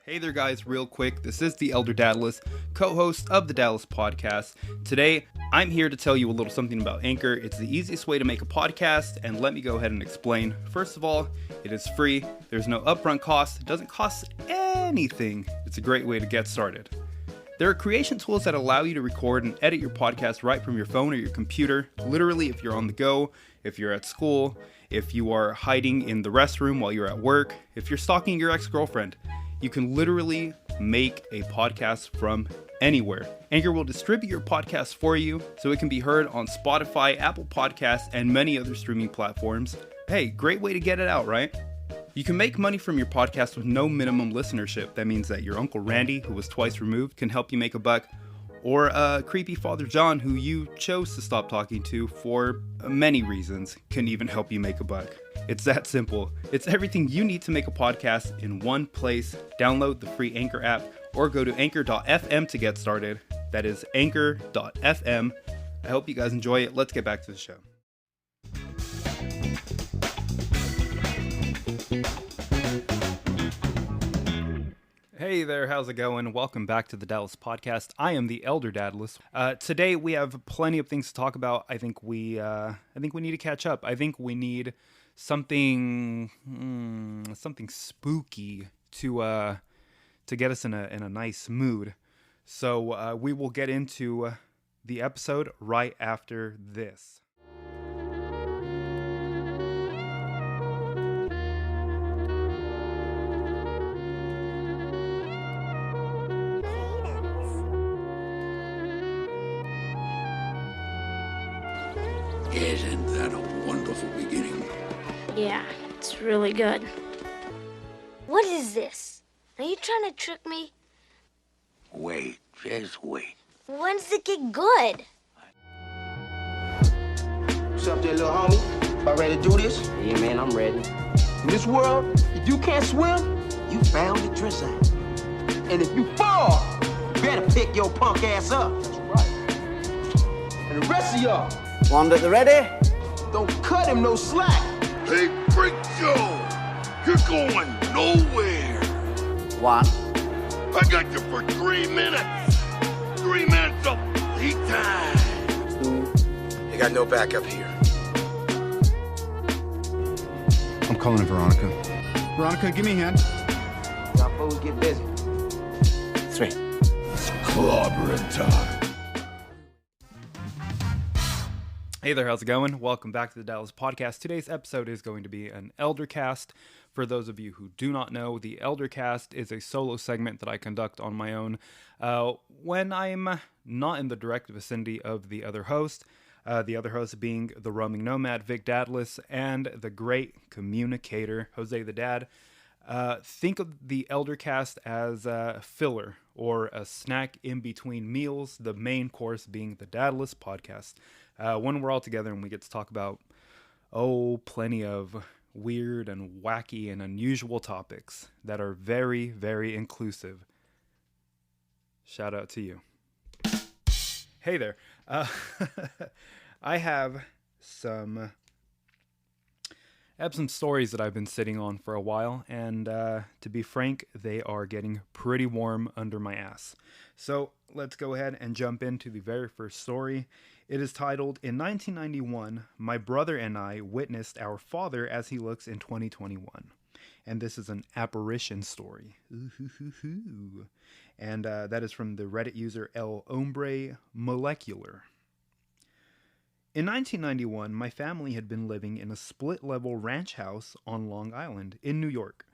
Hey there guys, real quick, this is the Elder Dadless, co-host of the Dadless Podcast. Today, I'm here to tell you a little something about Anchor. It's the easiest way to make a podcast, and let me go ahead and explain. First of all, it is free, there's no upfront cost, it doesn't cost anything. It's a great way to get started. There are creation tools that allow you to record and edit your podcast right from your phone or your computer. Literally, if you're on the go, if you're at school, if you are hiding in the restroom while you're at work, if you're stalking your ex-girlfriend, you can literally make a podcast from anywhere. Anchor will distribute your podcast for you so it can be heard on Spotify, Apple Podcasts, and many other streaming platforms. Hey, great way to get it out, right? You can make money from your podcast with no minimum listenership. That means that your Uncle Randy, who was twice removed, can help you make a buck. Or creepy Father John, who you chose to stop talking to for many reasons, can even help you make a buck. It's that simple. It's everything you need to make a podcast in one place. Download the free Anchor app or go to anchor.fm to get started. That is anchor.fm. I hope you guys enjoy it. Let's get back to the show. Hey there, how's it going? Welcome back to the Dadless Podcast. I am the Elder Dadless. Today we have plenty of things to talk about. I think we need to catch up. I think we need something spooky to get us in a nice mood. So we will get into the episode right after this. Isn't that a wonderful beginning? Yeah, it's really good. What is this? Are you trying to trick me? Wait, just wait. When's it get good? What's up there, little homie? About ready to do this? Yeah, man, I'm ready. In this world, if you can't swim, you bound to drizzle. And if you fall, you better pick your punk ass up. That's right. And the rest of y'all, Warmed at the ready? don't cut him no slack. Hey, Freak Joe, you're going nowhere. One. I got you for 3 minutes. 3 minutes of lead time. Two. You got no backup here. I'm calling Veronica. Veronica, give me a hand. Y'all fools get busy. Three. Clobbering time. Hey there, how's it going? Welcome back to the Dadless Podcast. Today's episode is going to be an Eldercast. For those of you who do not know, the Eldercast is a solo segment that I conduct on my own when I'm not in the direct vicinity of the other host. The other host being the roaming nomad, Vic Dadless, and the great communicator, Jose the Dad. Think of the Eldercast as a filler or a snack in between meals, the main course being the Dadless Podcast. When we're all together and we get to talk about, plenty of weird and wacky and unusual topics that are very, very inclusive. Shout out to you. Hey there. I have some stories that I've been sitting on for a while, and to be frank, they are getting pretty warm under my ass. So let's go ahead and jump into the very first story. It is titled, In 1991, My Brother and I Witnessed Our Father as He Looks in 2021. And this is an apparition story. Ooh-hoo-hoo-hoo. And that is from the Reddit user El Hombre Molecular. In 1991, my family had been living in a split-level ranch house on Long Island in New York.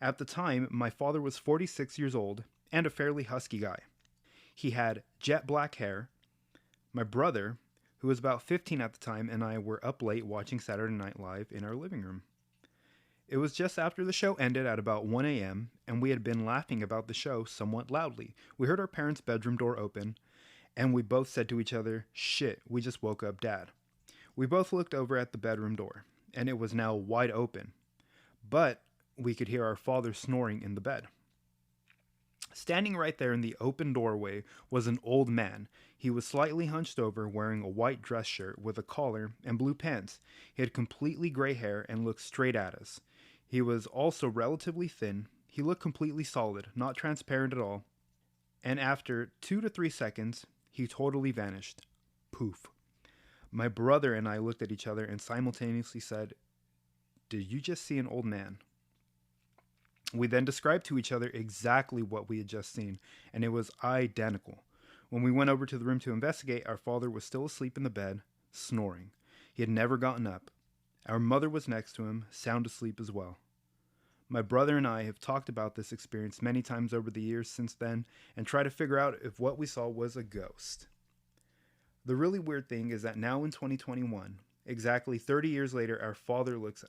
At the time, my father was 46 years old and a fairly husky guy. He had jet black hair. My brother, who was about 15 at the time, and I were up late watching Saturday Night Live in our living room. It was just after the show ended at about 1 a.m., and we had been laughing about the show somewhat loudly. We heard our parents' bedroom door open, and we both said to each other, "Shit, we just woke up Dad." We both looked over at the bedroom door, and it was now wide open, but we could hear our father snoring in the bed. Standing right there in the open doorway was an old man. He was slightly hunched over, wearing a white dress shirt with a collar and blue pants. He had completely gray hair and looked straight at us. He was also relatively thin. He looked completely solid, not transparent at all. And after 2 to 3 seconds, he totally vanished. Poof. My brother and I looked at each other and simultaneously said, "Did you just see an old man?" We then described to each other exactly what we had just seen, and it was identical. When we went over to the room to investigate, our father was still asleep in the bed, snoring. He had never gotten up. Our mother was next to him, sound asleep as well. My brother and I have talked about this experience many times over the years since then and try to figure out if what we saw was a ghost. The really weird thing is that now in 2021, exactly 30 years later, our father looks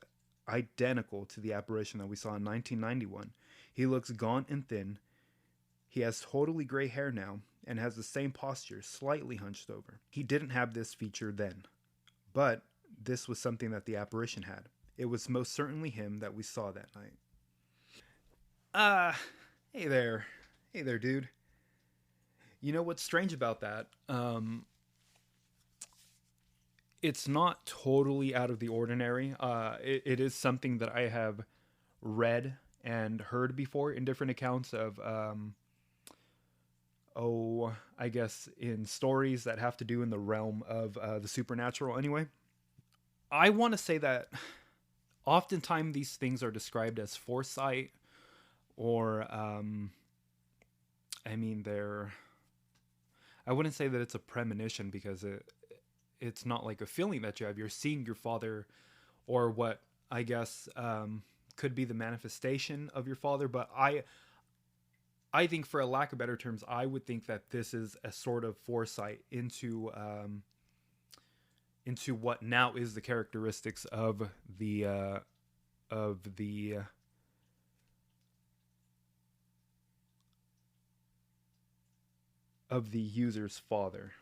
identical to the apparition that we saw in 1991. He looks gaunt and thin. He has totally gray hair now and has the same posture, slightly hunched over. He didn't have this feature then, but this was something that the apparition had. It was most certainly him that we saw that night. Hey there, dude. You know what's strange about that? It's not totally out of the ordinary. It is something that I have read and heard before in different accounts of, I guess in stories that have to do in the realm of the supernatural anyway. I want to say that oftentimes these things are described as foresight or, I wouldn't say that it's a premonition because it's not like a feeling that you have. You're seeing your father or what I guess could be the manifestation of your father. But I think, for a lack of better terms, I would think that this is a sort of foresight into what now is the characteristics of the user's father.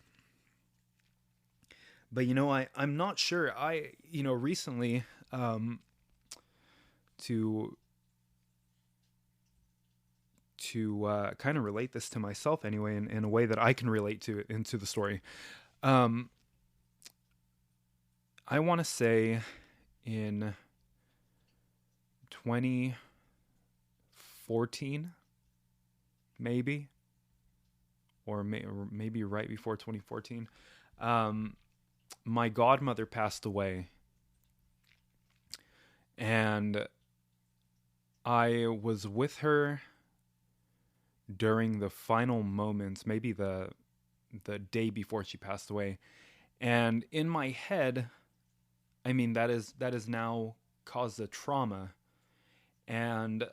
But I'm not sure. Recently, to kind of relate this to myself anyway, in a way that I can relate to it into the story. I want to say in 2014, maybe, or maybe right before 2014, my godmother passed away, and I was with her during the final moments, maybe the day before she passed away. And in my head, that is now caused a trauma. And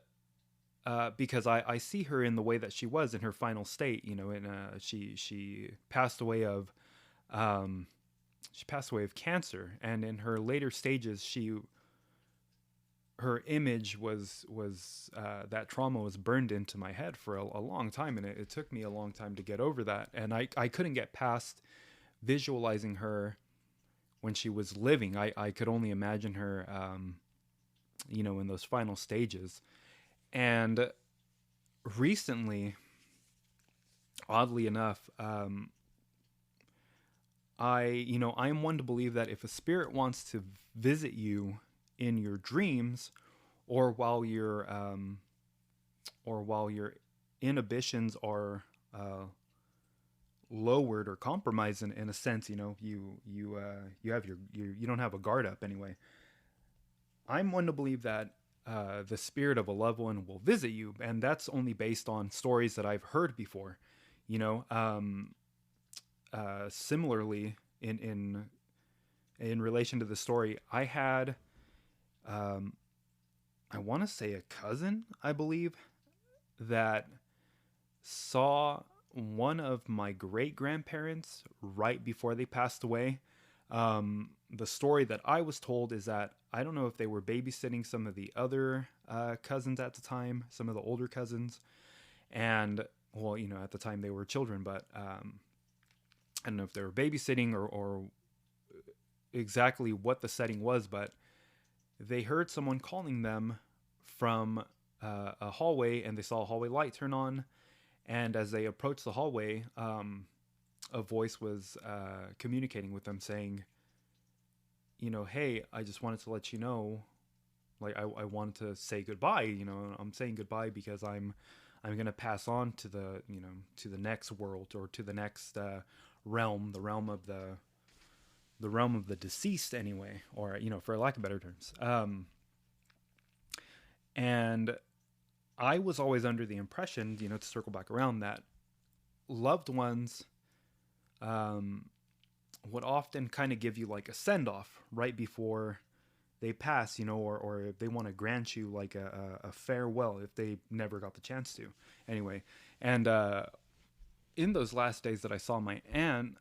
because I see her in the way that she was in her final state, she passed away of cancer, and in her later stages, her image was that trauma was burned into my head for a long time, and it took me a long time to get over that. And I couldn't get past visualizing her when she was living. I could only imagine her, in those final stages. And recently, oddly enough, I am one to believe that if a spirit wants to visit you in your dreams, or while your inhibitions are lowered or compromised in a sense, you don't have a guard up anyway. I'm one to believe that the spirit of a loved one will visit you, and that's only based on stories that I've heard before. Similarly, in relation to the story, I had, I want to say a cousin, I believe, that saw one of my great-grandparents right before they passed away. The story that I was told is that, I don't know if they were babysitting some of the other cousins at the time, some of the older cousins, and, well, at the time they were children, but I don't know if they were babysitting or exactly what the setting was, but they heard someone calling them from a hallway, and they saw a hallway light turn on. And as they approached the hallway, a voice was communicating with them saying, hey, I just wanted to let you know Like I wanted to say goodbye. You know, I'm saying goodbye because I'm gonna pass on to the, you know, to the next world, or to the next realm, the realm of the deceased anyway, or, you know, for lack of better terms. And I was always under the impression, you know, to circle back around, that loved ones would often kind of give you like a send-off right before they pass, you know, or if they want to grant you like a farewell if they never got the chance to. Anyway, and in those last days that I saw my aunt,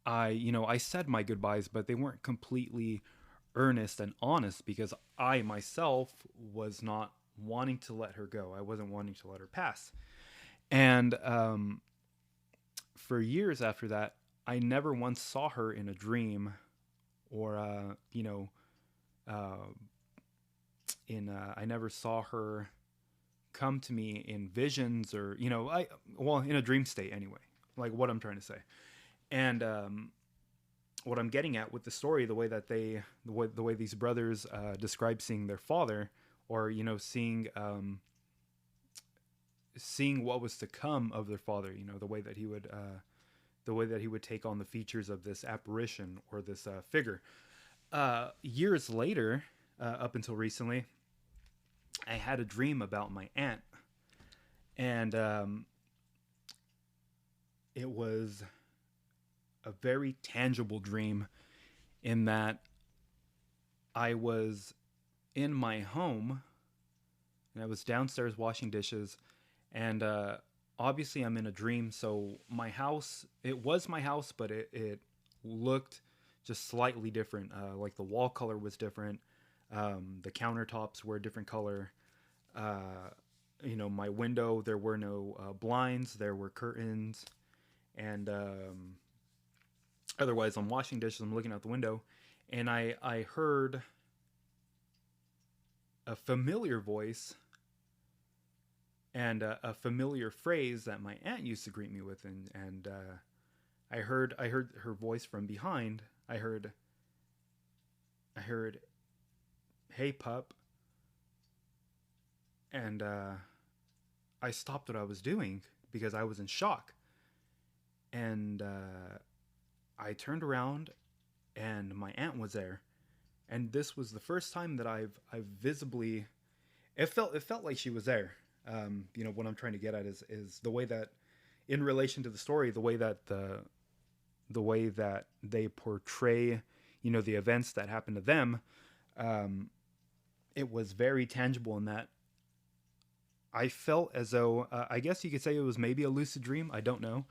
I said my goodbyes, but they weren't completely earnest and honest, because I myself was not wanting to let her go. I wasn't wanting to let her pass. And for years after that, I never once saw her in a dream, or I never saw her come to me in visions, or, you know, in a dream state anyway, like what I'm trying to say. And what I'm getting at with the story, the way these brothers describe seeing their father, or, you know, seeing what was to come of their father, you know, the way that he would take on the features of this apparition, or this figure. Years later, up until recently, I had a dream about my aunt, and it was a very tangible dream, in that I was in my home, and I was downstairs washing dishes, and obviously I'm in a dream, so my house, it was my house, but it looked just slightly different. Like the wall color was different. The countertops were a different color. You know, my window, there were no blinds, there were curtains. And otherwise, I'm washing dishes, I'm looking out the window, and I heard a familiar voice and a familiar phrase that my aunt used to greet me with, and I heard her voice from behind. I heard, "Hey, pup," and I stopped what I was doing because I was in shock, and I turned around, and my aunt was there, and this was the first time that I've visibly, it felt like she was there. You know, what I'm trying to get at is the way that, in relation to the story, the way that they portray, you know, the events that happened to them, it was very tangible in that I felt as though, I guess you could say it was maybe a lucid dream. I don't know.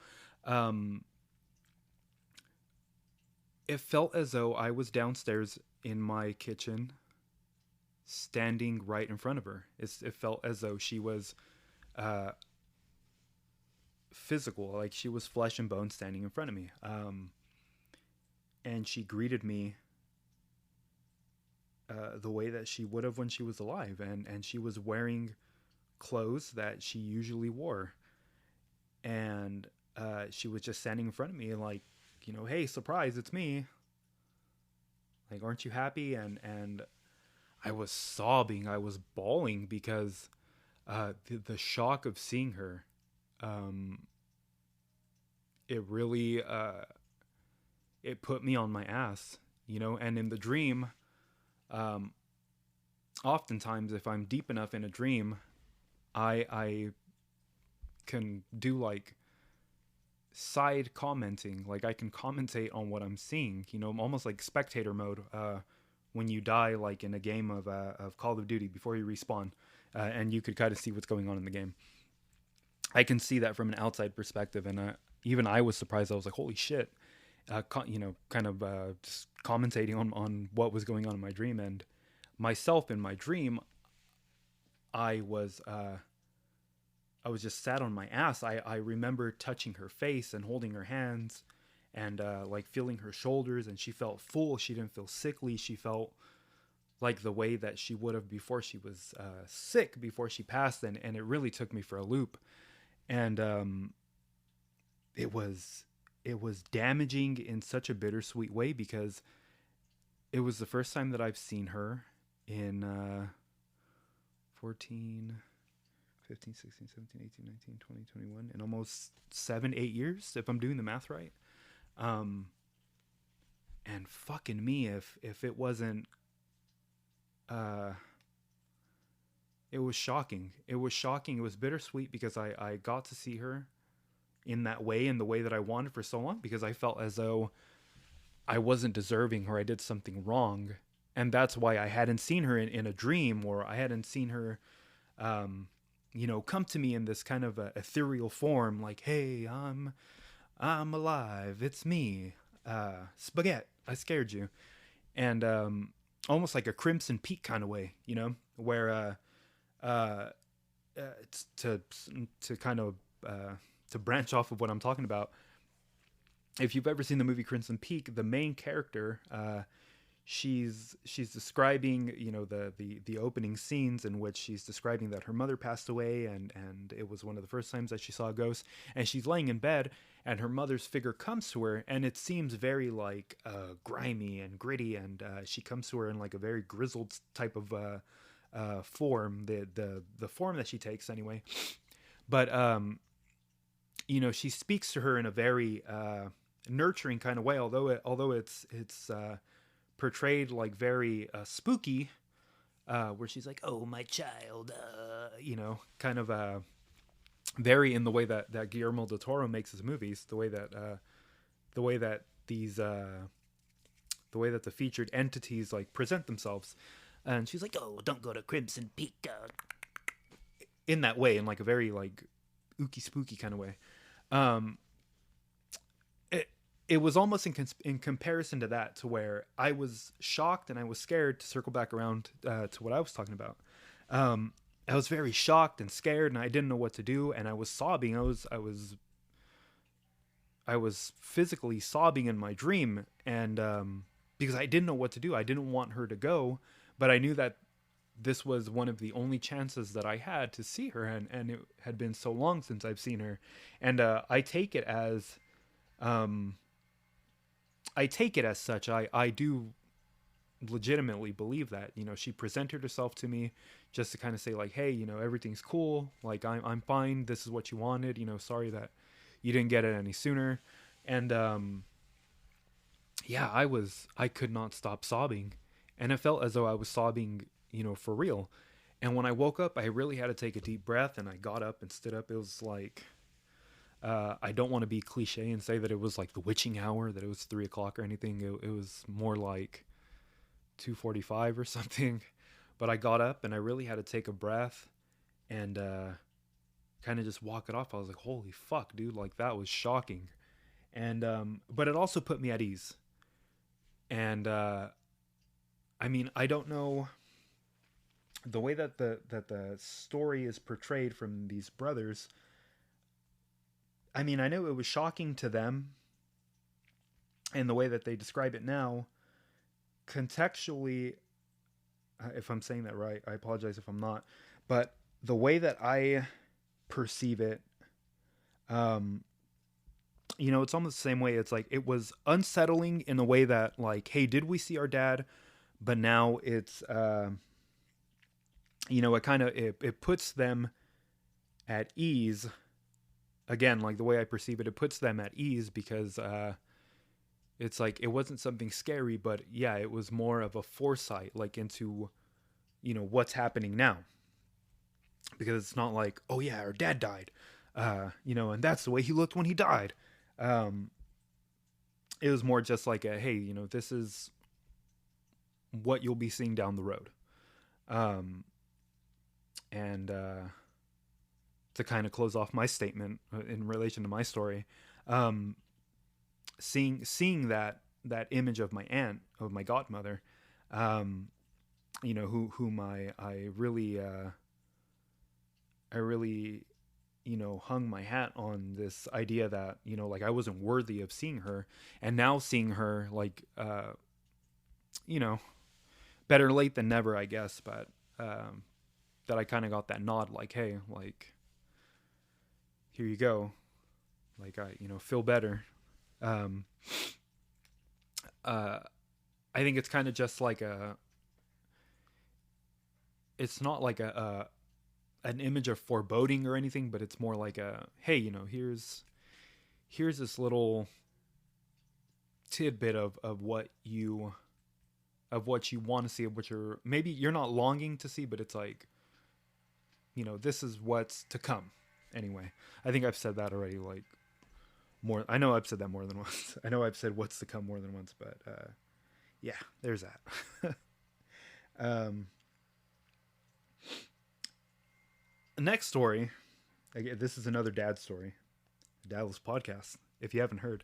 It felt as though I was downstairs in my kitchen, standing right in front of her. It felt as though she was physical, like she was flesh and bone standing in front of me. And she greeted me the way that she would have when she was alive, and she was wearing clothes that she usually wore, and she was just standing in front of me, like, you know, "Hey, surprise, it's me. Like, aren't you happy?" And I was sobbing, I was bawling, because the shock of seeing her, it really it put me on my ass, you know. And in the dream, oftentimes if I'm deep enough in a dream, I can do like side commenting, like I can commentate on what I'm seeing, you know, almost like spectator mode, when you die, like in a game of Call of Duty before you respawn, and you could kind of see what's going on in the game. I can see that from an outside perspective, and even I was surprised. I was like, holy shit, you know, kind of just commentating on what was going on in my dream. And myself in my dream, I was just sat on my ass. I remember touching her face and holding her hands, and like feeling her shoulders, and she felt full. She didn't feel sickly. She felt like the way that she would have before she was sick, before she passed. And it really took me for a loop. And it was damaging in such a bittersweet way, because it was the first time that I've seen her in 14, 15, 16, 17, 18, 19, 20, 21, in almost 7-8 years, if I'm doing the math right. And fucking me, if it wasn't, it was shocking. It was shocking. It was bittersweet because I got to see her in that way, in the way that I wanted for so long, because I felt as though I wasn't deserving or I did something wrong. And that's why I hadn't seen her in a dream, or I hadn't seen her, come to me in this kind of a ethereal form, like, hey, I'm alive. It's me. Spaghetti. I scared you. And, almost like a Crimson Peak kind of way, where, it's to kind of, to branch off of what I'm talking about. If you've ever seen the movie Crimson Peak, the main character, she's describing, the opening scenes in which she's describing that her mother passed away, and it was one of the first times that she saw a ghost, and she's laying in bed, and her mother's figure comes to her, and it seems very like grimy and gritty, and she comes to her in like a very grizzled type of form, the form that she takes anyway. But she speaks to her in a very nurturing kind of way, although it's portrayed like very spooky, where she's like, "Oh, my child," kind of very in the way that Guillermo del Toro makes his movies, the way that the featured entities like present themselves, and she's like, "Oh, don't go to Crimson Peak," in that way, in like a very like ooky spooky kind of way. It was almost in comparison to that, to where I was shocked and I was scared, to circle back around to what I was talking about. I was very shocked and scared, and I didn't know what to do, and I was sobbing. I was physically sobbing in my dream, and because I didn't know what to do. I didn't want her to go, but I knew that this was one of the only chances that I had to see her, and it had been so long since I've seen her, and I take it as such. I do legitimately believe that, she presented herself to me just to kind of say like, hey, everything's cool, like I'm fine, this is what you wanted, sorry that you didn't get it any sooner. And I could not stop sobbing, and it felt as though I was sobbing, for real. And when I woke up, I really had to take a deep breath, and I got up and stood up. It was like, I don't want to be cliche and say that it was like the witching hour, that it was 3 o'clock or anything. It was more like 2:45 or something. But I got up and I really had to take a breath and kind of just walk it off. I was like, holy fuck, dude, like that was shocking. And but it also put me at ease. And I mean, I don't know the way that the story is portrayed from these brothers. I mean, I know it was shocking to them, and the way that they describe it now, contextually, if I'm saying that right, I apologize if I'm not, but the way that I perceive it, it's almost the same way. It's like, it was unsettling in a way that like, hey, did we see our dad? But now it's, it puts them at ease. Again, like the way I perceive it, it puts them at ease because it's like, it wasn't something scary, but yeah, it was more of a foresight, like into, what's happening now. Because it's not like, oh yeah, our dad died, and that's the way he looked when he died. It was more just like a, hey, this is what you'll be seeing down the road. To kind of close off my statement in relation to my story, seeing that image of my aunt, of my godmother, whom I really hung my hat on this idea that, like I wasn't worthy of seeing her, and now seeing her, like, better late than never, I guess, but that I kind of got that nod, like, hey, like, here you go, like, I feel better. I think it's kind of just like it's not like an image of foreboding or anything, but it's more like a, hey, you know, here's this little tidbit of what you want to see, of what maybe you're not longing to see, but it's like, you know, this is what's to come. Anyway, I think I've said that already, like, more. I know I've said that more than once. I know I've said what's to come more than once, but yeah, there's that. Next story. Again, this is another dad story. Dadless Podcast, if you haven't heard.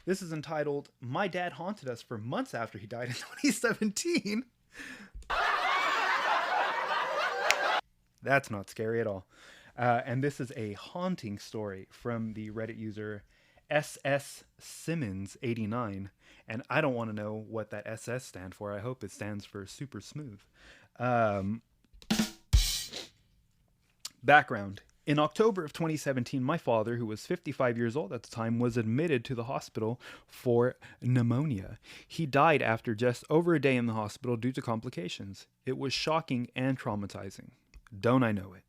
This is entitled, My Dad Haunted Us for Months After He Died in 2017. That's not scary at all. And this is a haunting story from the Reddit user SS Simmons 89. And I don't want to know what that SS stands for. I hope it stands for super smooth. Background. In October of 2017, my father, who was 55 years old at the time, was admitted to the hospital for pneumonia. He died after just over a day in the hospital due to complications. It was shocking and traumatizing. Don't I know it?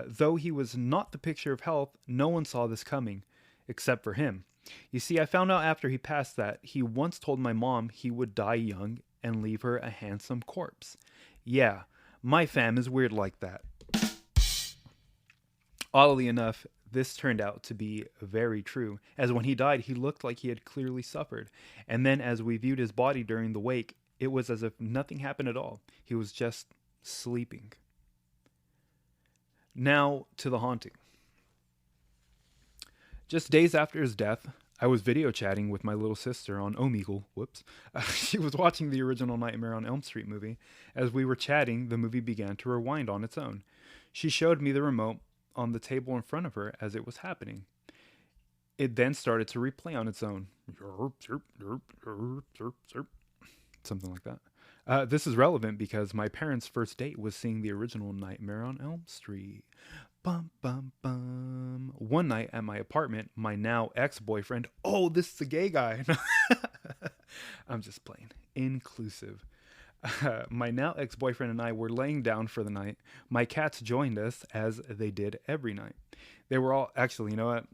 Though he was not the picture of health, no one saw this coming, except for him. You see, I found out after he passed that he once told my mom he would die young and leave her a handsome corpse. Yeah, my fam is weird like that. Oddly enough, this turned out to be very true, as when he died, he looked like he had clearly suffered. And then as we viewed his body during the wake, it was as if nothing happened at all. He was just sleeping. Now to the haunting. Just days after his death, I was video chatting with my little sister on Omegle. Whoops. She was watching the original Nightmare on Elm Street movie. As we were chatting, the movie began to rewind on its own. She showed me the remote on the table in front of her as it was happening. It then started to replay on its own. Something like that. This is relevant because my parents' first date was seeing the original Nightmare on Elm Street. Bum, bum, bum. One night at my apartment, my now ex-boyfriend... Oh, this is the gay guy. I'm just playing. Inclusive. My now ex-boyfriend and I were laying down for the night. My cats joined us, as they did every night. They were all... Actually, you know what?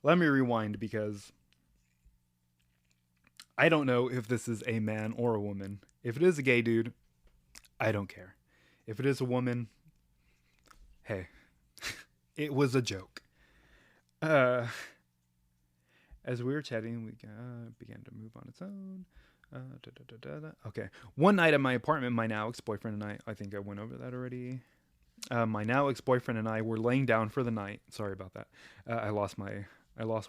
Let me rewind, because I don't know if this is a man or a woman. If it is a gay dude, I don't care. If it is a woman, hey, it was a joke. As we were chatting, we began to move on its own. Okay. One night at my apartment, my now ex-boyfriend and I think I went over that already. My now ex-boyfriend and I were laying down for the night. Sorry about that. I lost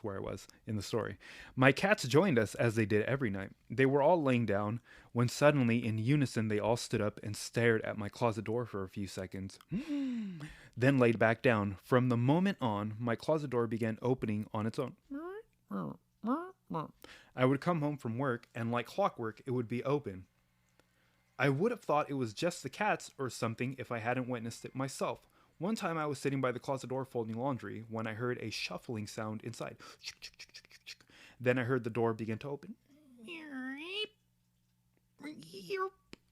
where I was in the story. My cats joined us, as they did every night. They were all laying down when suddenly, in unison, they all stood up and stared at my closet door for a few seconds. Then laid back down. From the moment on, my closet door began opening on its own. I would come home from work, and like clockwork, it would be open. I would have thought it was just the cats or something if I hadn't witnessed it myself. One time I was sitting by the closet door folding laundry when I heard a shuffling sound inside. Then I heard the door begin to open.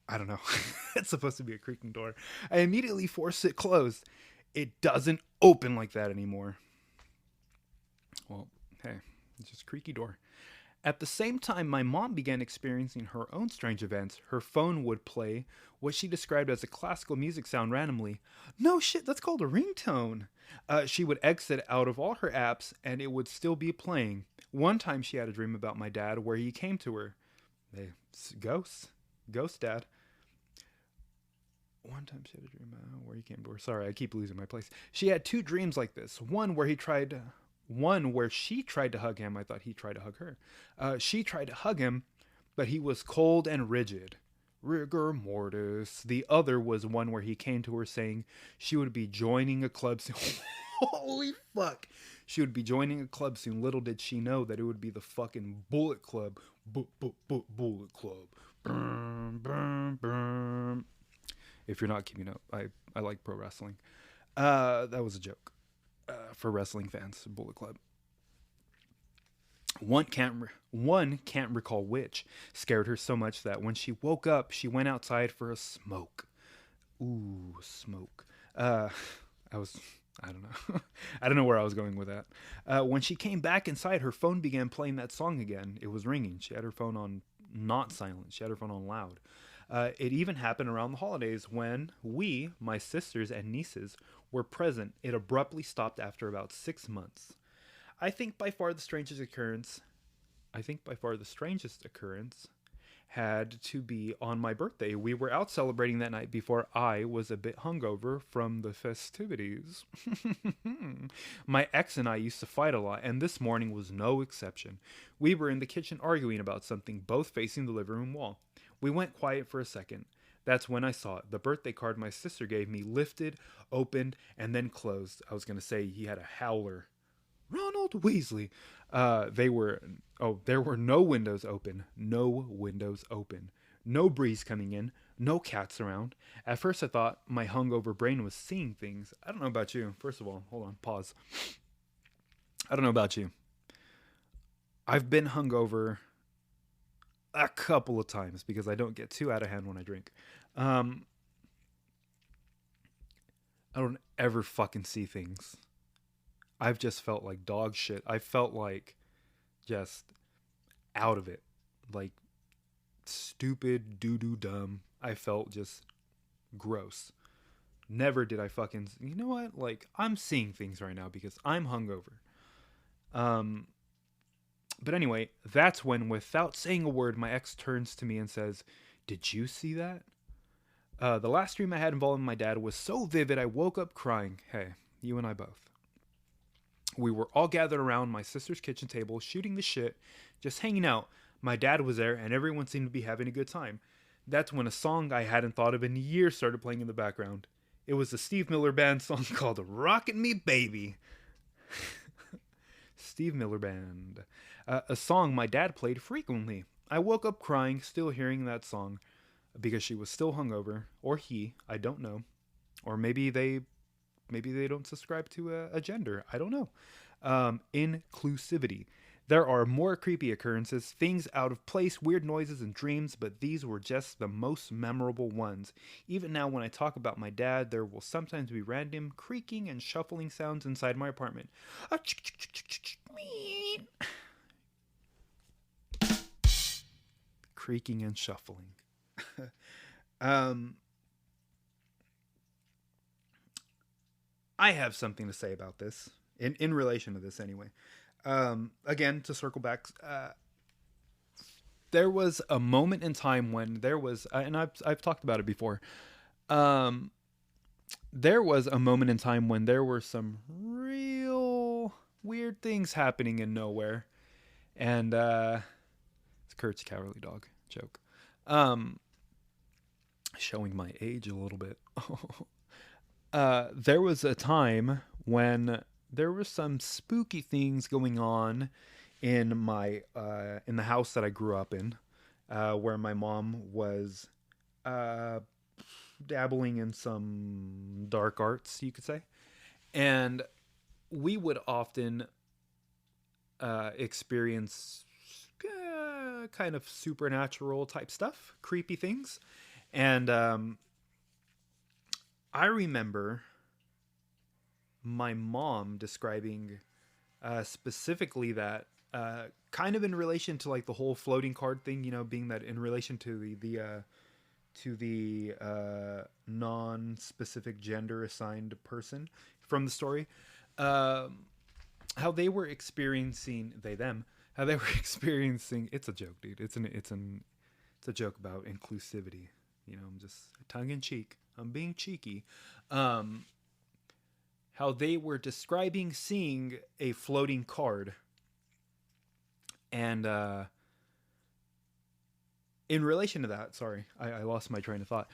I don't know. It's supposed to be a creaking door. I immediately forced it closed. It doesn't open like that anymore. Well, hey, it's just a creaky door. At the same time, my mom began experiencing her own strange events. Her phone would play what she described as a classical music sound randomly. No shit, that's called a ringtone. She would exit out of all her apps, and it would still be playing. One time she had a dream about my dad where he came to her. Hey, ghost dad. One time she had a dream about where he came to her. Sorry, I keep losing my place. She had two dreams like this. One where she tried to hug him. I thought he tried to hug her. She tried to hug him, but he was cold and rigid. Rigor mortis. The other was one where he came to her saying she would be joining a club soon. Holy fuck. She would be joining a club soon. Little did she know that it would be the fucking Bullet Club. Bullet Club. Brum, brum, brum. If you're not keeping up, I like pro wrestling. That was a joke. For wrestling fans, Bullet Club. One can't recall which scared her so much that when she woke up, she went outside for a smoke. Ooh, smoke. I don't know. I don't know where I was going with that. When she came back inside, her phone began playing that song again. It was ringing. She had her phone on not silent. She had her phone on loud. It even happened around the holidays when we, my sisters and nieces, were present. It abruptly stopped after about 6 months. I think by far the strangest occurrence had to be on my birthday. We were out celebrating that night before I was a bit hungover from the festivities. My ex and I used to fight a lot, and this morning was no exception. We were in the kitchen arguing about something, both facing the living room wall. We went quiet for a second. That's when I saw it. The birthday card my sister gave me lifted, opened, and then closed. I was going to say he had a howler. Ronald Weasley. There were no windows open. No windows open. No breeze coming in. No cats around. At first I thought my hungover brain was seeing things. I don't know about you. First of all, hold on, pause. I don't know about you. I've been hungover a couple of times because I don't get too out of hand when I drink. I don't ever fucking see things. I've just felt like dog shit. I felt like just out of it. Like stupid, doo-doo dumb. I felt just gross. Never did I fucking... You know what? Like, I'm seeing things right now because I'm hungover. But anyway, that's when, without saying a word, my ex turns to me and says, "Did you see that?" The last dream I had involving my dad was so vivid I woke up crying. Hey, you and I both. We were all gathered around my sister's kitchen table, shooting the shit, just hanging out. My dad was there, and everyone seemed to be having a good time. That's when a song I hadn't thought of in years started playing in the background. It was the Steve Miller Band song called "Rockin' Me Baby." Steve Miller Band. A song my dad played frequently. I woke up crying, still hearing that song, because she was still hungover, or he, I don't know. Or maybe they don't subscribe to a gender. I don't know. Inclusivity. There are more creepy occurrences, things out of place, weird noises and dreams, but these were just the most memorable ones. Even now when I talk about my dad, there will sometimes be random creaking and shuffling sounds inside my apartment. Creaking and shuffling. I have something to say about this, in relation to this anyway. Again, to circle back, there was a moment in time when there was, and I've talked about it before, there was a moment in time when there were some real weird things happening in nowhere, and it's Kurt's cowardly dog joke. Showing my age a little bit. There was a time when there were some spooky things going on in my in the house that I grew up in, where my mom was dabbling in some dark arts, you could say, and we would often experience kind of supernatural type stuff, creepy things, and I remember my mom describing specifically that kind of in relation to like the whole floating card thing, you know, being that in relation to the non-specific gender assigned person from the story, how they were experiencing how they were experiencing. It's a joke, dude. It's a joke about inclusivity. You know, I'm just tongue in cheek. I'm being cheeky. How they were describing seeing a floating card. And in relation to that, sorry, I lost my train of thought.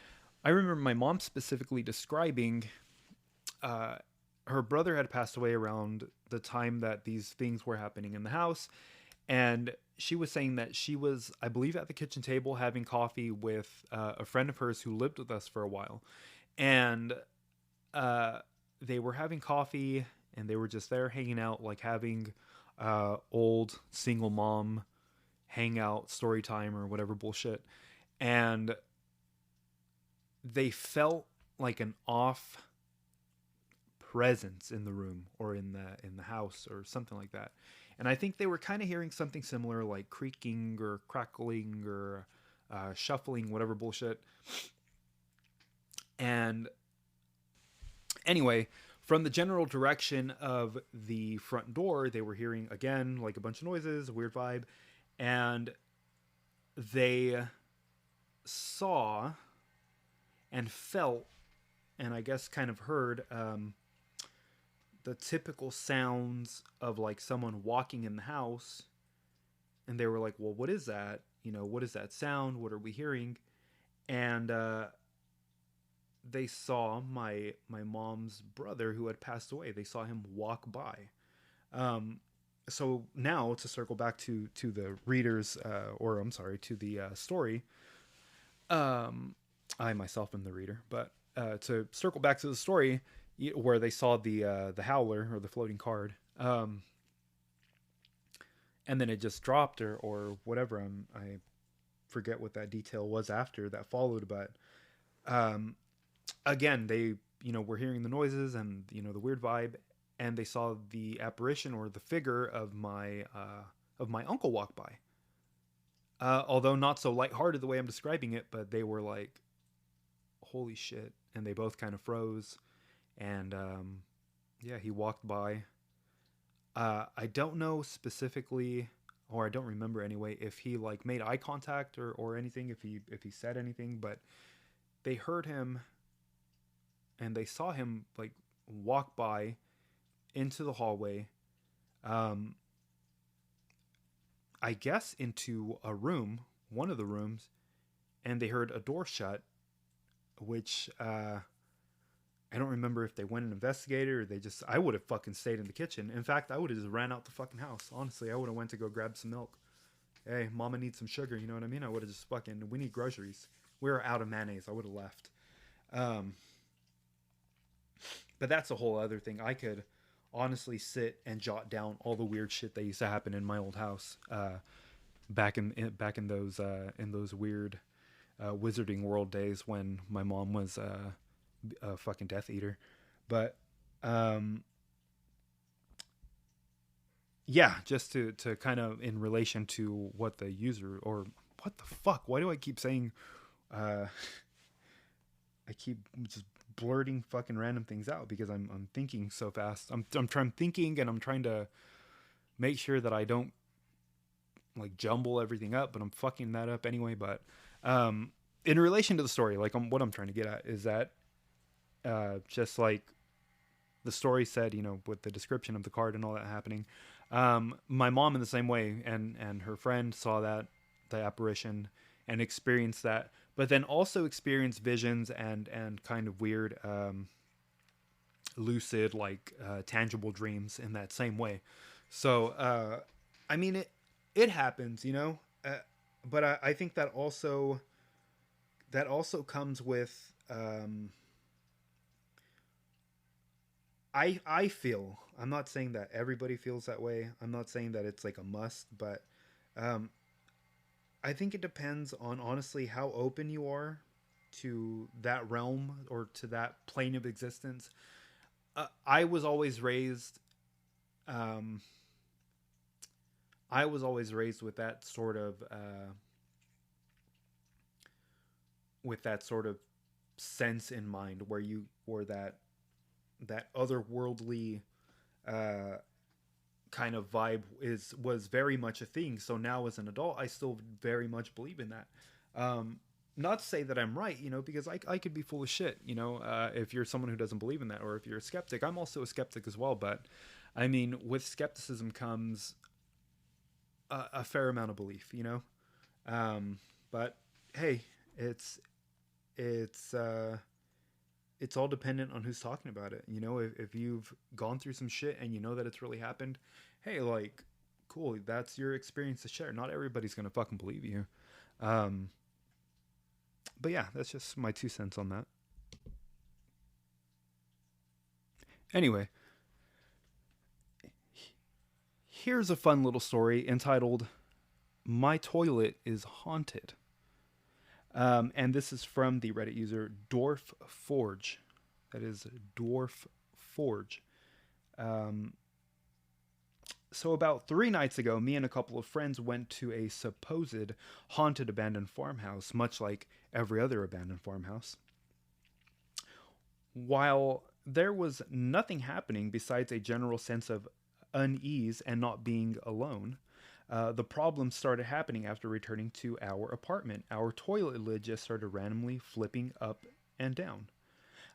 I remember my mom specifically describing her brother had passed away around the time that these things were happening in the house. And she was saying that she was, I believe, at the kitchen table having coffee with a friend of hers who lived with us for a while. And they were having coffee and they were just there hanging out, like having old single mom hangout story time or whatever bullshit. And they felt like an off presence in the room or in the house or something like that. And I think they were kind of hearing something similar, like creaking or crackling or shuffling, whatever bullshit. And anyway, from the general direction of the front door, they were hearing, again, like a bunch of noises, a weird vibe. And they saw and felt, and I guess kind of heard, the typical sounds of like someone walking in the house. And they were like, well, what is that? You know, what is that sound? What are we hearing? And they saw my mom's brother who had passed away. They saw him walk by. So now to circle back to the readers, to the story. I myself am the reader, but to circle back to the story where they saw the howler or the floating card, and then it just dropped or whatever. I forget what that detail was after that followed, but again, they were hearing the noises and the weird vibe, and they saw the apparition or the figure of my uncle walk by. Although not so lighthearted the way I'm describing it, but they were like, holy shit. And they both kind of froze. And yeah, he walked by. I don't know specifically, or I don't remember anyway, if he like made eye contact or anything, if he said anything, but they heard him and they saw him like walk by into the hallway. I guess into a room, one of the rooms, and they heard a door shut, which I don't remember if they went and investigated or I would have fucking stayed in the kitchen. In fact, I would have just ran out the fucking house. Honestly, I would have went to go grab some milk. Hey, mama needs some sugar, you know what I mean? I would have just we need groceries. We're out of mayonnaise. I would have left. But that's a whole other thing. I could honestly sit and jot down all the weird shit that used to happen in my old house back in those weird Wizarding World days when my mom was a fucking Death Eater. But yeah, just to kind of in relation to what the user, or what the fuck, why do I keep saying I keep just blurting fucking random things out because I'm thinking so fast. I'm thinking and I'm trying to make sure that I don't like jumble everything up, but I'm fucking that up anyway. But in relation to the story, like what I'm trying to get at is that just like the story said, with the description of the card and all that happening, my mom in the same way and her friend saw the apparition and experienced that, but then also experienced visions and kind of weird lucid, like tangible dreams in that same way. So I mean, it happens, but I think that also comes with I feel, I'm not saying that everybody feels that way, I'm not saying that it's like a must, but I think it depends on honestly how open you are to that realm or to that plane of existence. I was always raised with that sort of sense in mind, where that otherworldly kind of vibe was very much a thing. So now as an adult, I still very much believe in that. Not to say that I'm right, because I could be full of shit, if you're someone who doesn't believe in that, or if you're a skeptic. I'm also a skeptic as well, but I mean, with skepticism comes a fair amount of belief, but hey, it's all dependent on who's talking about it. If you've gone through some shit and you know that it's really happened, hey, like, cool, that's your experience to share. Not everybody's gonna fucking believe you. But yeah, that's just my 2 cents on that. Anyway, here's a fun little story entitled "My Toilet is Haunted." And this is from the Reddit user Dwarf Forge. That is Dwarf Forge. So about 3 nights ago, me and a couple of friends went to a supposed haunted abandoned farmhouse, much like every other abandoned farmhouse. While there was nothing happening besides a general sense of unease and not being alone, the problem started happening after returning to our apartment. Our toilet lid just started randomly flipping up and down.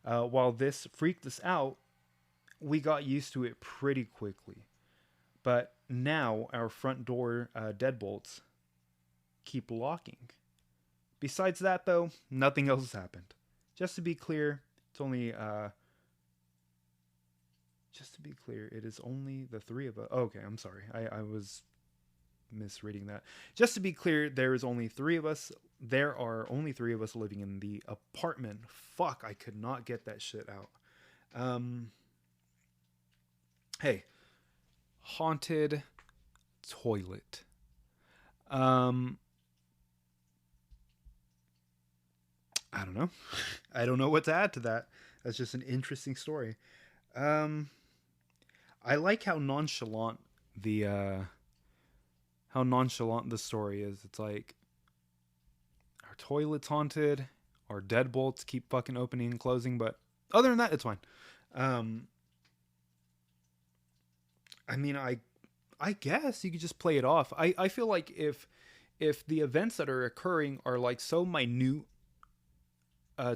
While this freaked us out, we got used to it pretty quickly. But now our front door deadbolts keep locking. Besides that, though, nothing else has happened. Just to be clear, it's only... it is only the 3 of us. Okay, I'm sorry. I was misreading that. Just to be clear, there is only 3 of us. There are only 3 of us living in the apartment. Fuck, I could not get that shit out. Hey, haunted toilet. I don't know. I don't know what to add to that. That's just an interesting story. I like how nonchalant the story is. It's like, our toilet's haunted, our deadbolts keep fucking opening and closing, but other than that, it's fine. I mean, I guess you could just play it off. I feel like if the events that are occurring are like so minute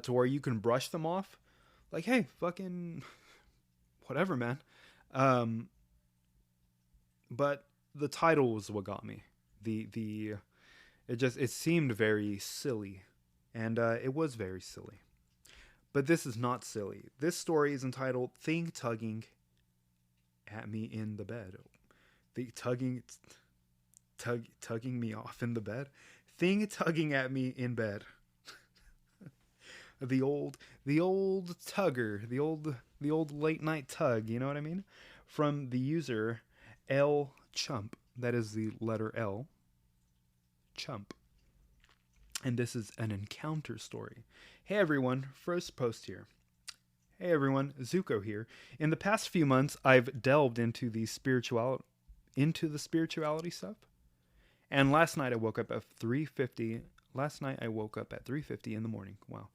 to where you can brush them off, like, hey, fucking whatever, man. But the title was what got me. It seemed very silly, and it was very silly. But this is not silly. This story is entitled "Thing Tugging at Me in the Bed." The tugging me off in the bed. Thing tugging at me in bed. the old tugger, the old late night tug, you know what I mean? From the user L Chump. That is the letter L. Chump. And this is an encounter story. Hey everyone, first post here. Hey everyone, Zuko here. In the past few months, I've delved into the spirituality stuff. And last night I woke up at 3:50. Last night I woke up at 3:50 in the morning. Wow.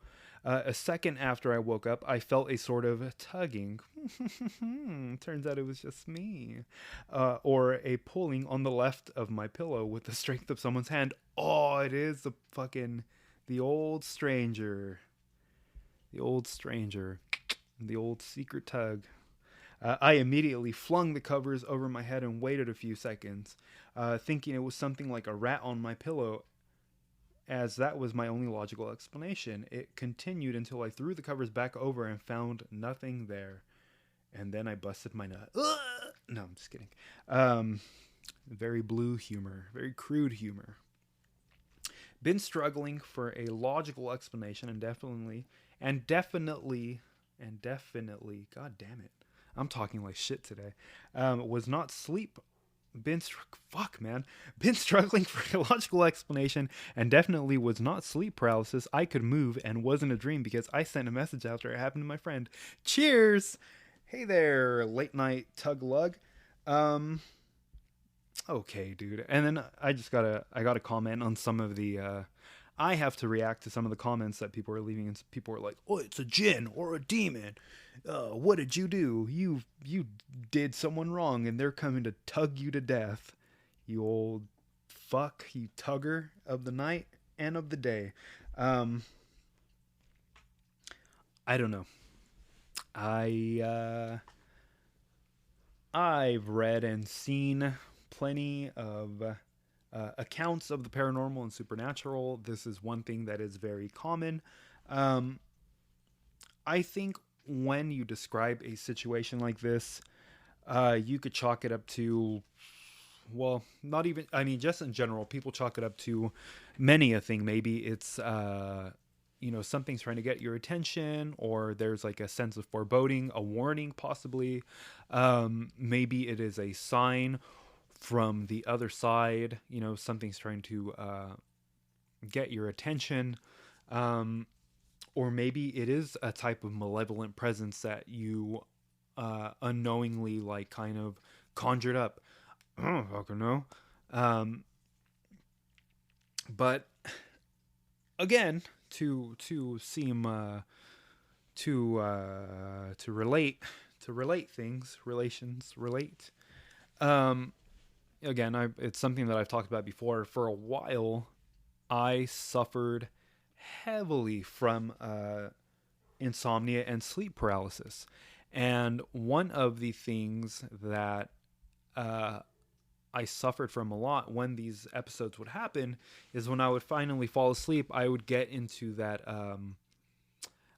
A second after I woke up, I felt a sort of tugging. Turns out it was just me. Or a pulling on the left of my pillow with the strength of someone's hand. Oh, it is the old stranger. The old stranger. The old secret tug. I immediately flung the covers over my head and waited a few seconds, thinking it was something like a rat on my pillow, as that was my only logical explanation. It continued until I threw the covers back over and found nothing there. And then I busted my nut. Ugh! No, I'm just kidding. Very blue humor. Very crude humor. Been struggling for a logical explanation and definitely, God damn it. I'm talking like shit today. Was not sleep. Been struggling for a logical explanation and definitely was not sleep paralysis. I could move and wasn't a dream because I sent a message after it happened to my friend. Cheers! Hey there, late night tug lug. Okay, dude. And then I gotta comment on some of the I have to react to some of the comments that people are leaving, and people are like, "Oh, it's a djinn or a demon. What did you do? You did someone wrong, and they're coming to tug you to death. You old fuck, you tugger of the night and of the day." I don't know. I've read and seen plenty of accounts of the paranormal and supernatural. This is one thing that is very common. I think when you describe a situation like this, you could chalk it up to, well, not even, I mean, just in general, people chalk it up to many a thing. Maybe it's, something's trying to get your attention, or there's like a sense of foreboding, a warning possibly. Maybe it is a sign from the other side, something's trying to get your attention, or maybe it is a type of malevolent presence that you unknowingly like kind of conjured up. I don't fucking know. But again, to seem to relate things, relations relate. Again, it's something that I've talked about before. For a while, I suffered heavily from insomnia and sleep paralysis. And one of the things that I suffered from a lot when these episodes would happen is when I would finally fall asleep, I would get into that,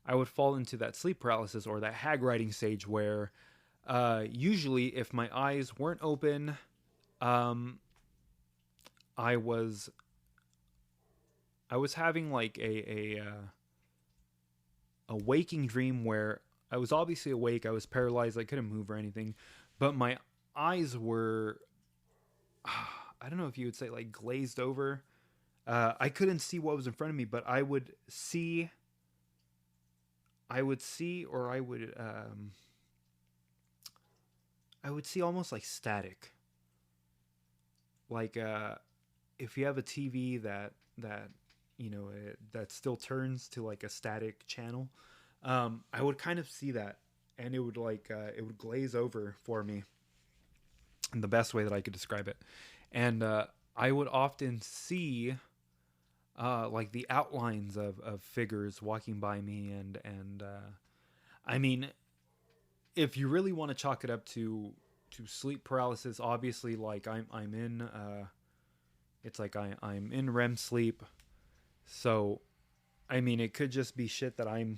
I would fall into that sleep paralysis or that hag riding stage where usually if my eyes weren't open, I was having like a waking dream where I was obviously awake. I was paralyzed. I couldn't move or anything, but my eyes were, I don't know if you would say like glazed over. I couldn't see what was in front of me, but I would see, or I would see almost like static. Like, if you have a TV that still turns to like a static channel, I would kind of see that, and it would glaze over for me in the best way that I could describe it. And I would often see like the outlines of figures walking by me, and I mean, if you really want to chalk it up to sleep paralysis, obviously, like I'm in it's like I'm in REM sleep. So I mean, it could just be shit that I'm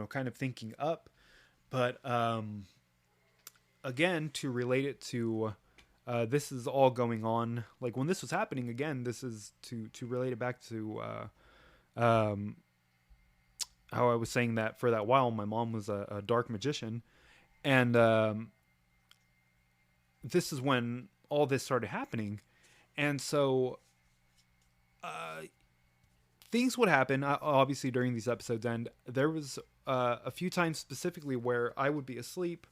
kind of thinking up, but again, to relate it to this is all going on like when this was happening. Again, this is to relate it back to how I was saying that for that while my mom was a dark magician, and this is when all this started happening. And so things would happen obviously during these episodes, and there was a few times specifically where I would be asleep,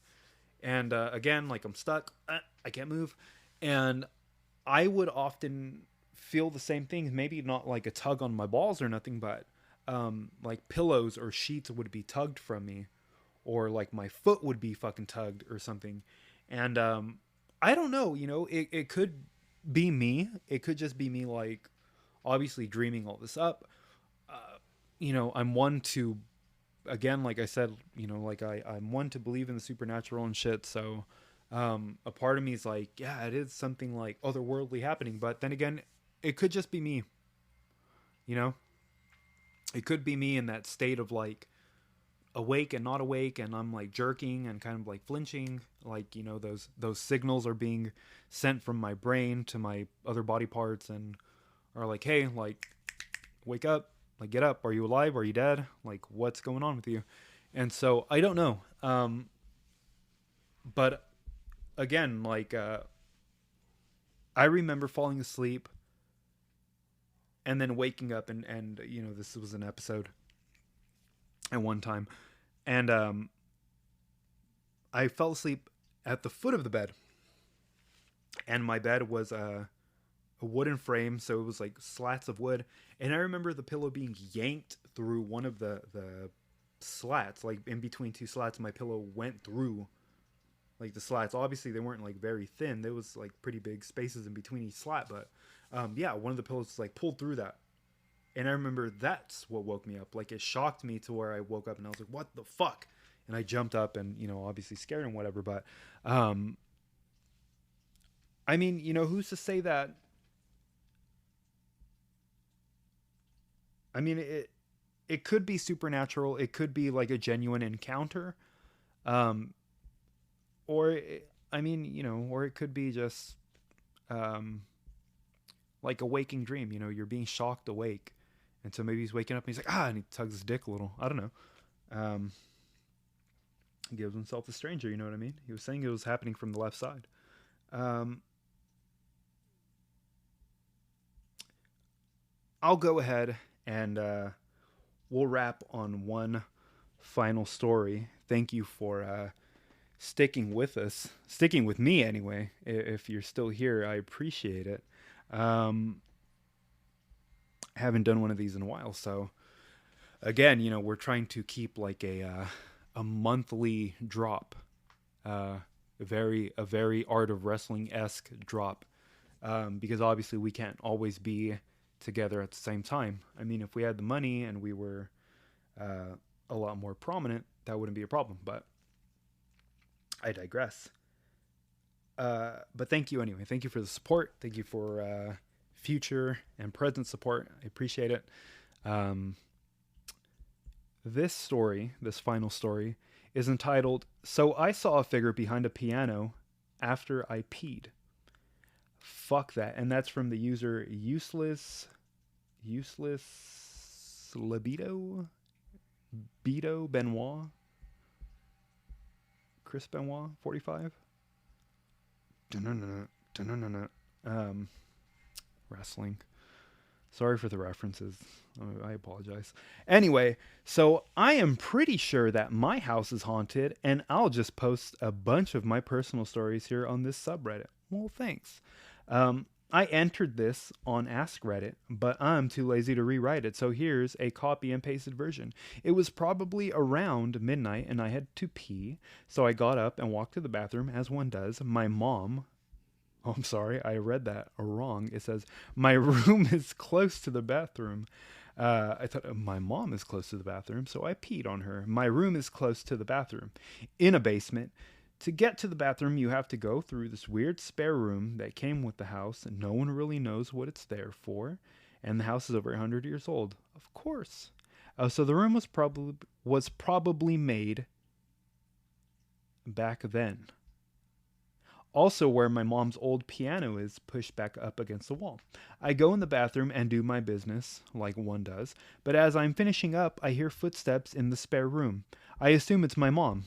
and again, like I'm stuck, I can't move, and I would often feel the same thing. Maybe not like a tug on my balls or nothing, but like pillows or sheets would be tugged from me, or like my foot would be fucking tugged or something. And I don't know, it could be me. It could just be me, like, obviously dreaming all this up. I'm one to, again, like I said, like I'm one to believe in the supernatural and shit. So a part of me is like, yeah, it is something like otherworldly happening. But then again, it could just be me. It could be me in that state of like awake and not awake, and I'm like jerking and kind of like flinching, like those signals are being sent from my brain to my other body parts and are like, hey, like, wake up, like, get up, are you alive, are you dead, like, what's going on with you? And so I don't know, but again, like, I remember falling asleep and then waking up, and this was an episode at one time, and I fell asleep at the foot of the bed, and my bed was a wooden frame, so it was like slats of wood, and I remember the pillow being yanked through one of the slats, like in between two slats. My pillow went through like the slats. Obviously they weren't like very thin, there was like pretty big spaces in between each slat, but yeah, one of the pillows like pulled through that. And I remember that's what woke me up. Like, it shocked me to where I woke up and I was like, what the fuck? And I jumped up and, obviously scared and whatever. But, I mean, who's to say that? I mean, it could be supernatural. It could be like a genuine encounter. Or it could be just, like a waking dream. You're being shocked awake. And so maybe he's waking up and he's like, and he tugs his dick a little. I don't know. He gives himself a stranger, you know what I mean? He was saying it was happening from the left side. I'll go ahead and we'll wrap on one final story. Thank you for sticking with us, sticking with me anyway. If you're still here, I appreciate it. I haven't done one of these in a while, so again, we're trying to keep like a monthly drop, a very Art of Wrestling-esque drop, because obviously we can't always be together at the same time. I mean, if we had the money and we were a lot more prominent, that wouldn't be a problem, but I digress. But thank you anyway. Thank you for the support. Thank you for future and present support. I appreciate it. This final story, is entitled, "So I Saw a Figure Behind a Piano After I Peed." Fuck that. And that's from the user useless libido Beto Benoit, Chris Benoit 45. Wrestling. Sorry for the references. I apologize. Anyway, so I am pretty sure that my house is haunted, and I'll just post a bunch of my personal stories here on this subreddit. Well, thanks. I entered this on Ask Reddit, but I'm too lazy to rewrite it, so here's a copy and pasted version. It was probably around midnight, and I had to pee, so I got up and walked to the bathroom, as one does. My mom... Oh, I'm sorry, I read that wrong. It says, my room is close to the bathroom. I thought my mom is close to the bathroom, so I peed on her. My room is close to the bathroom, in a basement. To get to the bathroom, you have to go through this weird spare room that came with the house, and no one really knows what it's there for. And the house is over 100 years old, of course. So the room was probably made back then. Also where my mom's old piano is pushed back up against the wall. I go in the bathroom and do my business, like one does, but as I'm finishing up, I hear footsteps in the spare room. I assume it's my mom,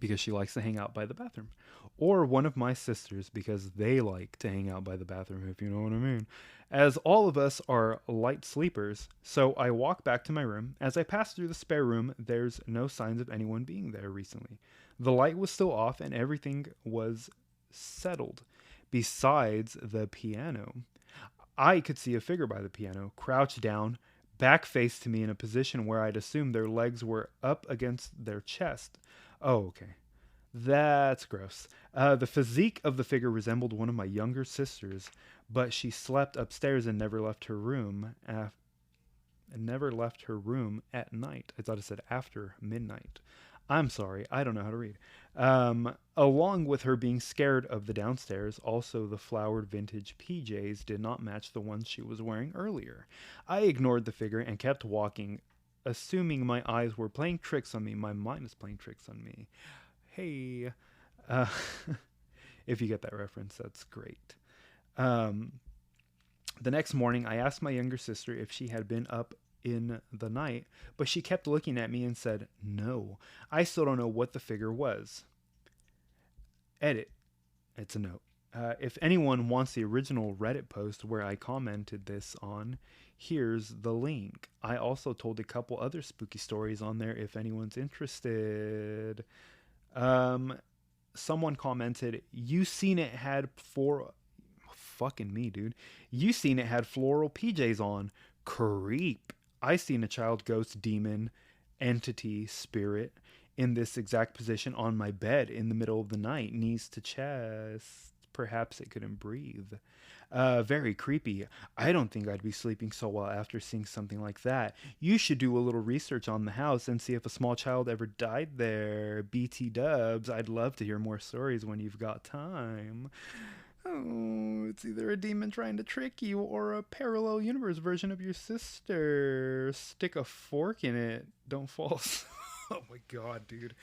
because she likes to hang out by the bathroom. Or one of my sisters, because they like to hang out by the bathroom, if you know what I mean. As all of us are light sleepers, so I walk back to my room. As I pass through the spare room, there's no signs of anyone being there recently. The light was still off and everything was settled, besides the piano. I could see a figure by the piano, crouched down, back face to me in a position where I'd assume their legs were up against their chest. Oh, okay. That's gross. The physique of the figure resembled one of my younger sisters, but she slept upstairs and never left her room at night. I thought it said after midnight. I'm sorry, I don't know how to read. Along with her being scared of the downstairs, also the flowered vintage PJs did not match the ones she was wearing earlier. I ignored the figure and kept walking, assuming my eyes were playing tricks on me. My mind is playing tricks on me. Hey. If you get that reference, that's great. The next morning, I asked my younger sister if she had been up in the night, but she kept looking at me and said, no. I still don't know what the figure was. Edit. It's a note. If anyone wants the original Reddit post where I commented this on, here's the link. I also told a couple other spooky stories on there if anyone's interested. Someone commented, you seen it had fucking me, dude. You seen it had floral PJs on. Creep. I seen a child, ghost, demon, entity, spirit in this exact position on my bed in the middle of the night, knees to chest. Perhaps it couldn't breathe. Very creepy. I don't think I'd be sleeping so well after seeing something like that. You should do a little research on the house and see if a small child ever died there. BT dubs. I'd love to hear more stories when you've got time. Oh, it's either a demon trying to trick you or a parallel universe version of your sister. Stick a fork in it. Don't fall. Oh my god, dude.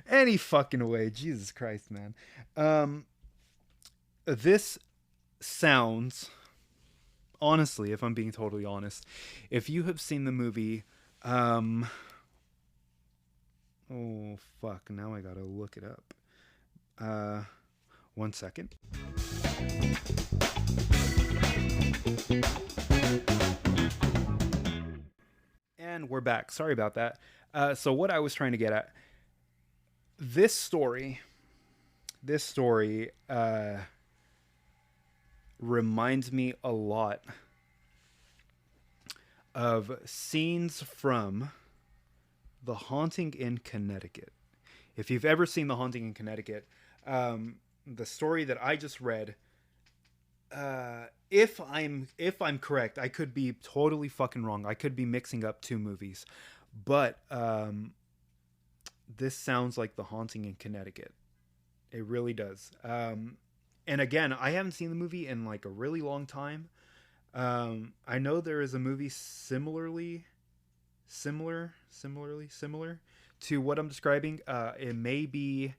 Any fucking way. Jesus Christ, man. This sounds, honestly, if I'm being totally honest, if you have seen the movie, oh fuck, now I gotta look it up. 1 second. And we're back. Sorry about that. So what I was trying to get at, this story reminds me a lot of scenes from The Haunting in Connecticut. If you've ever seen The Haunting in Connecticut, the story that I just read, if I'm correct, I could be totally fucking wrong. I could be mixing up two movies, but this sounds like The Haunting in Connecticut. It really does. And again, I haven't seen the movie in like a really long time. I know there is a movie similar to what I'm describing. It may be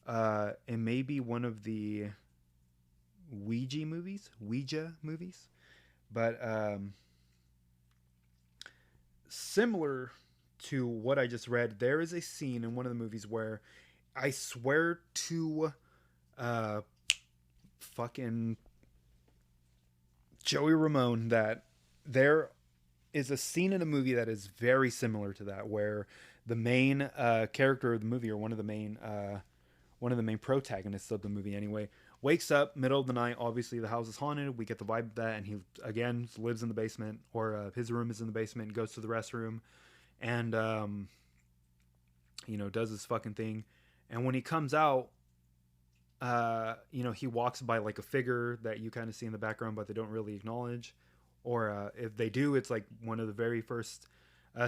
one of the Ouija movies, but similar to what I just read, there is a scene in one of the movies where I swear to fucking Joey Ramone that there is a scene in a movie that is very similar to that, where the main character of the movie, or one of the main protagonists of the movie anyway, wakes up middle of the night. Obviously the house is haunted. We get the vibe of that, and he again lives in the basement, or his room is in the basement, and goes to the restroom, and does his fucking thing. And when he comes out, he walks by like a figure that you kind of see in the background, but they don't really acknowledge. Or if they do, it's like one of the very first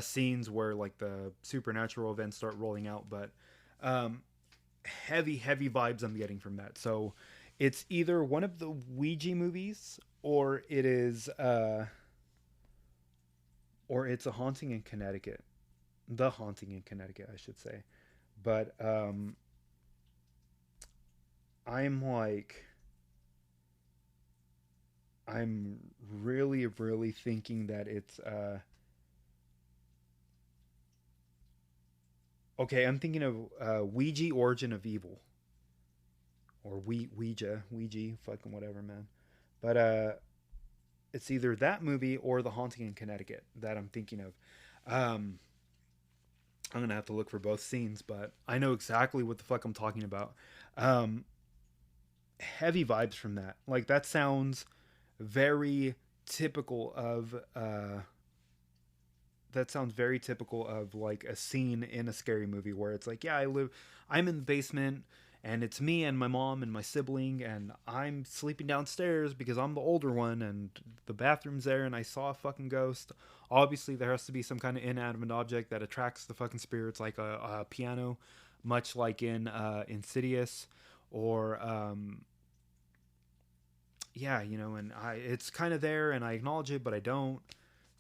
scenes where like the supernatural events start rolling out. But heavy vibes I'm getting from that. So it's either one of the Ouija movies, or it's A Haunting in Connecticut. The Haunting in Connecticut, I should say. But I'm really thinking that it's okay, I'm thinking of Ouija Origin of Evil, or Ouija, fucking whatever, man. But it's either that movie or The Haunting in Connecticut that I'm thinking of. I'm gonna have to look for both scenes, but I know exactly what the fuck I'm talking about. Heavy vibes from that. Like, that sounds very typical of like a scene in a scary movie, where it's like, yeah, I'm in the basement, and it's me and my mom and my sibling, and I'm sleeping downstairs because I'm the older one, and the bathroom's there, and I saw a fucking ghost. Obviously there has to be some kind of inanimate object that attracts the fucking spirits, like a piano, much like in Insidious, or and it's kind of there, and I acknowledge it, but I don't.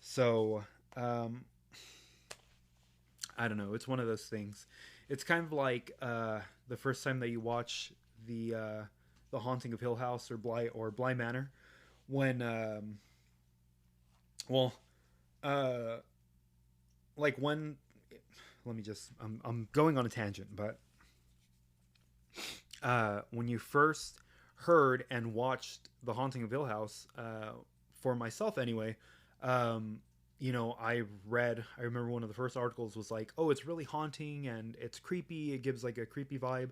So I don't know, it's one of those things. It's kind of like the first time that you watch the Haunting of Hill House, or Bly Manor, when I'm going on a tangent, but when you first heard and watched The Haunting of Hill House, for myself anyway, I remember one of the first articles was like, oh, it's really haunting and it's creepy. It gives like a creepy vibe.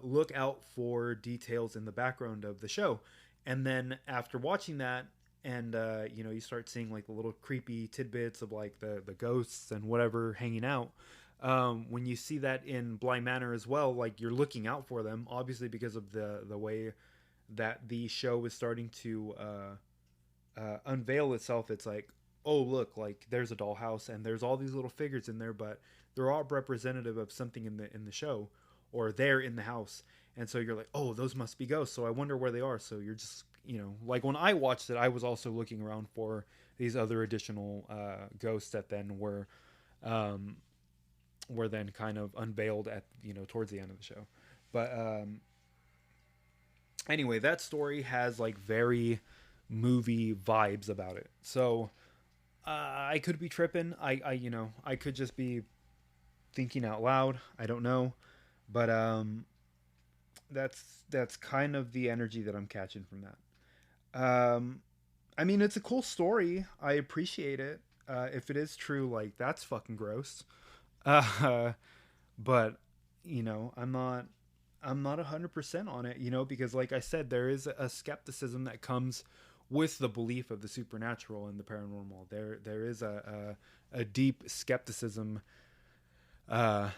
Look out for details in the background of the show. And then after watching that, and you start seeing like the little creepy tidbits of like the ghosts and whatever hanging out. When you see that in Bly Manor as well, like, you're looking out for them, obviously, because of the way that the show is starting to unveil itself. It's like, oh, look, like, there's a dollhouse and there's all these little figures in there, but they're all representative of something in the show, or they're in the house. And so you're like, oh, those must be ghosts, so I wonder where they are. So you're just, like, when I watched it, I was also looking around for these other additional ghosts that then were then kind of unveiled at towards the end of the show. But anyway, that story has like very movie vibes about it. So I could be tripping. I could just be thinking out loud. I don't know, but that's kind of the energy that I'm catching from that. I mean, it's a cool story. I appreciate it. If it is true, like, that's fucking gross. But, you know, I'm not 100% on it, you know, because like I said, there is a skepticism that comes with the belief of the supernatural and the paranormal. There is a deep skepticism that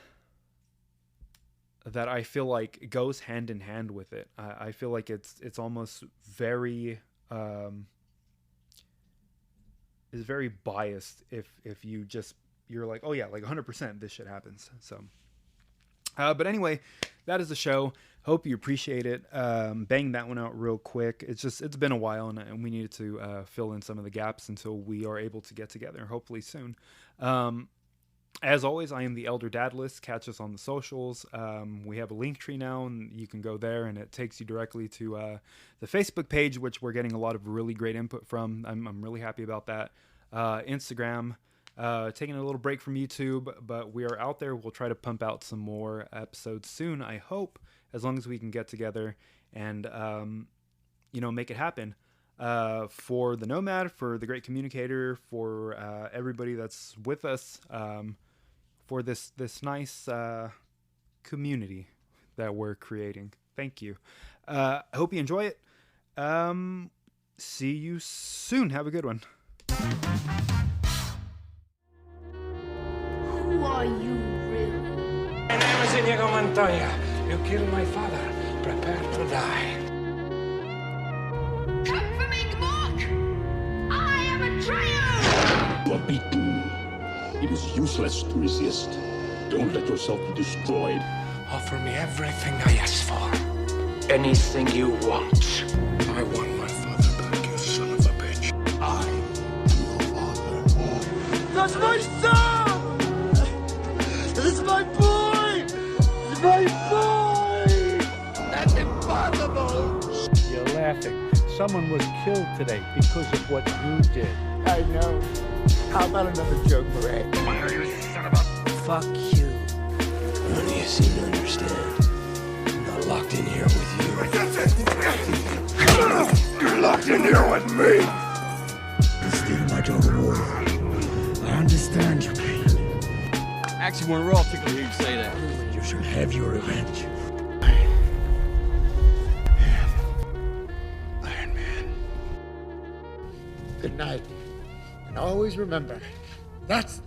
I feel like goes hand in hand with it. I feel like it's almost very is very biased if you're like, oh yeah, like 100% this shit happens. So but anyway, that is the show. Hope you appreciate it. Bang that one out real quick. It's been a while, and we needed to fill in some of the gaps until we are able to get together, hopefully soon. As always, I am the Elder Dadless. Catch us on the socials. We have a link tree now, and you can go there, and it takes you directly to the Facebook page, which we're getting a lot of really great input from. I'm really happy about that. Instagram. Taking a little break from YouTube, but we are out there. We'll try to pump out some more episodes soon, I hope, as long as we can get together and, make it happen. For the Nomad, for the Great Communicator, for everybody that's with us, for this nice community that we're creating. Thank you. I hope you enjoy it. See you soon. Have a good one. Who are you, really? My name is Inigo Montoya. You killed my father. Prepare to die. Come for me, Gmork! I am a traitor! You are beaten. It is useless to resist. Don't let yourself be destroyed. Offer me everything I ask for. Anything you want. I want my father back, you son of a bitch. I am your father. That's my son! This is my boy! This is my boy! That's impossible! You're laughing. Someone was killed today because of what you did. I know. How about another joke, Murray? You son of a... Fuck you. None of you seem to understand. I'm not locked in here with you. You're locked in here with me! You're stealing my dog of war. I understand your pain. Actually, we're all tickled to hear you say that. You shall have your revenge. Iron Man. Good night. And always remember, that's